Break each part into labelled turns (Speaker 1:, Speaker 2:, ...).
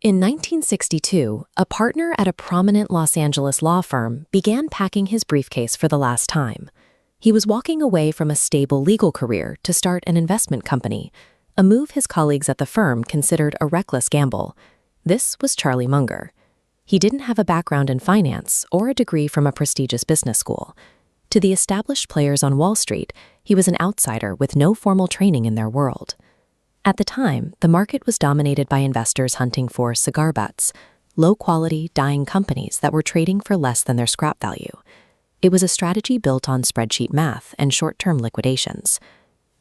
Speaker 1: In 1962, a partner at a prominent Los Angeles law firm began packing his briefcase for the last time. He was walking away from a stable legal career to start an investment company, a move his colleagues at the firm considered a reckless gamble. This was Charlie Munger. He didn't have a background in finance or a degree from a prestigious business school. To the established players on Wall Street, he was an outsider with no formal training in their world. At the time, the market was dominated by investors hunting for cigar-butts, low-quality, dying companies that were trading for less than their scrap value. It was a strategy built on spreadsheet math and short-term liquidations.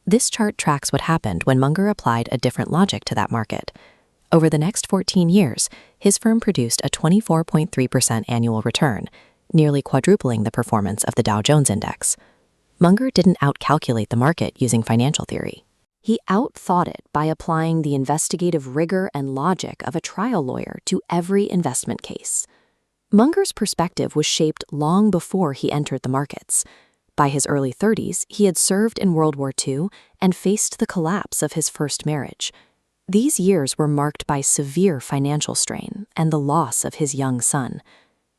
Speaker 1: This chart tracks what happened when Munger applied a different logic to that market. Over the next 14 years, his firm produced a 24.3% annual return, nearly quadrupling the performance of the Dow Jones Index. Munger didn't outcalculate the market using financial theory. He outthought it by applying the investigative rigor and logic of a trial lawyer to every investment case. Munger's perspective was shaped long before he entered the markets. By his early 30s, he had served in World War II and faced the collapse of his first marriage. These years were marked by severe financial strain and the loss of his young son.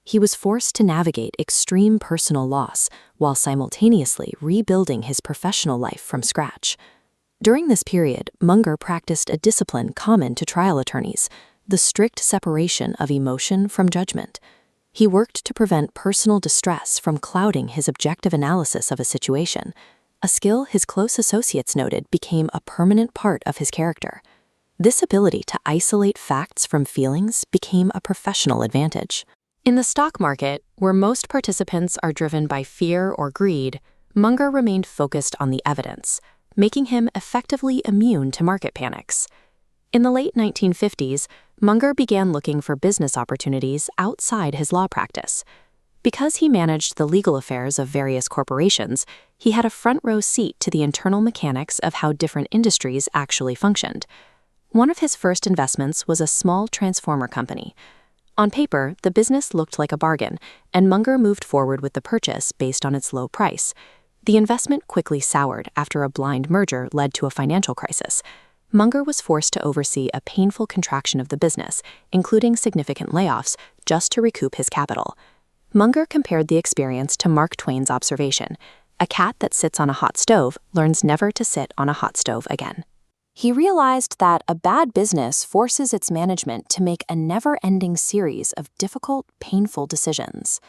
Speaker 1: He was forced to navigate extreme personal loss while simultaneously rebuilding his professional life from scratch. During this period, Munger practiced a discipline common to trial attorneys, the strict separation of emotion from judgment. He worked to prevent personal distress from clouding his objective analysis of a situation. A skill his close associates noted became a permanent part of his character. This ability to isolate facts from feelings became a professional advantage. In the stock market, where most participants are driven by fear or greed, Munger remained focused on the evidence, making him effectively immune to market panics. In the late 1950s, Munger began looking for business opportunities outside his law practice. Because he managed the legal affairs of various corporations, he had a front-row seat to the internal mechanics of how different industries actually functioned. One of his first investments was a small transformer company. On paper, the business looked like a bargain, and Munger moved forward with the purchase based on its low price. The investment quickly soured after a blind merger led to a financial crisis. Munger was forced to oversee a painful contraction of the business, including significant layoffs, just to recoup his capital. Munger compared the experience to Mark Twain's observation: a cat that sits on a hot stove learns never to sit on a hot stove again. He realized that a bad business forces its management to make a never-ending series of difficult, painful decisions.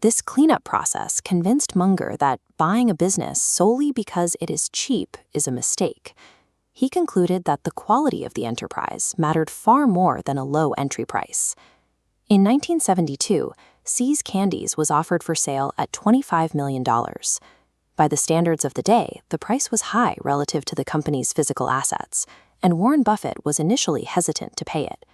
Speaker 1: This cleanup process convinced Munger that buying a business solely because it is cheap is a mistake. He concluded that the quality of the enterprise mattered far more than a low entry price. In 1972, See's Candies was offered for sale at $25 million. By the standards of the day, the price was high relative to the company's physical assets, and Warren Buffett was initially hesitant to pay it.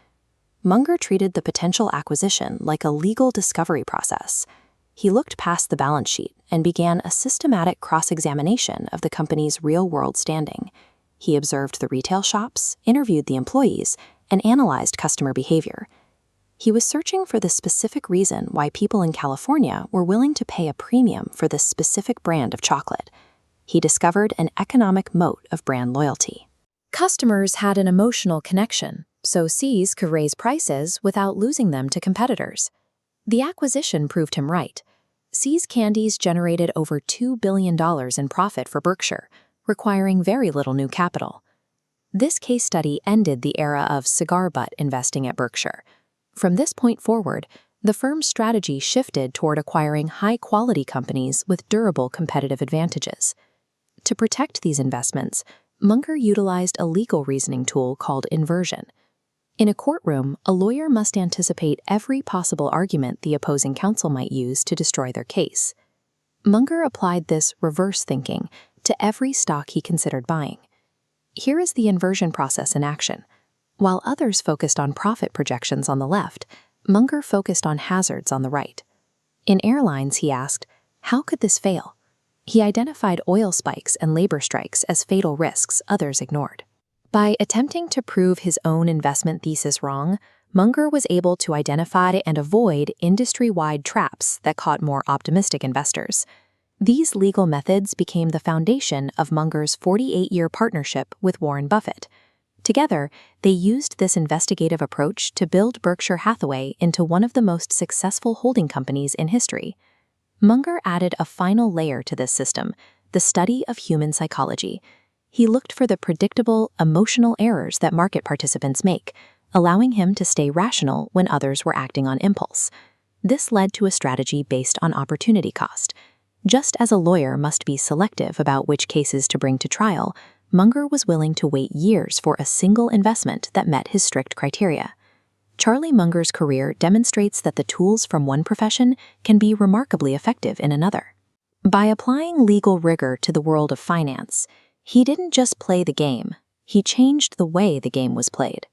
Speaker 1: Munger treated the potential acquisition like a legal discovery process. He looked past the balance sheet and began a systematic cross-examination of the company's real-world standing. He observed the retail shops, interviewed the employees, and analyzed customer behavior. He was searching for the specific reason why people in California were willing to pay a premium for this specific brand of chocolate. He discovered an economic moat of brand loyalty. Customers had an emotional connection, so See's could raise prices without losing them to competitors. The acquisition proved him right. See's Candies generated over $2 billion in profit for Berkshire, requiring very little new capital. This case study ended the era of cigar-butt investing at Berkshire. From this point forward, the firm's strategy shifted toward acquiring high-quality companies with durable competitive advantages. To protect these investments, Munger utilized a legal reasoning tool called Inversion. In a courtroom, a lawyer must anticipate every possible argument the opposing counsel might use to destroy their case. Munger applied this reverse thinking to every stock he considered buying. Here is the inversion process in action. While others focused on profit projections on the left, Munger focused on hazards on the right. In airlines, he asked, how could this fail? He identified oil spikes and labor strikes as fatal risks others ignored. By attempting to prove his own investment thesis wrong, Munger was able to identify and avoid industry-wide traps that caught more optimistic investors. These legal methods became the foundation of Munger's 48-year partnership with Warren Buffett. Together, they used this investigative approach to build Berkshire Hathaway into one of the most successful holding companies in history. Munger added a final layer to this system, the study of human psychology. He looked for the predictable, emotional errors that market participants make, allowing him to stay rational when others were acting on impulse. This led to a strategy based on opportunity cost. Just as a lawyer must be selective about which cases to bring to trial, Munger was willing to wait years for a single investment that met his strict criteria. Charlie Munger's career demonstrates that the tools from one profession can be remarkably effective in another. By applying legal rigor to the world of finance, he didn't just play the game, he changed the way the game was played.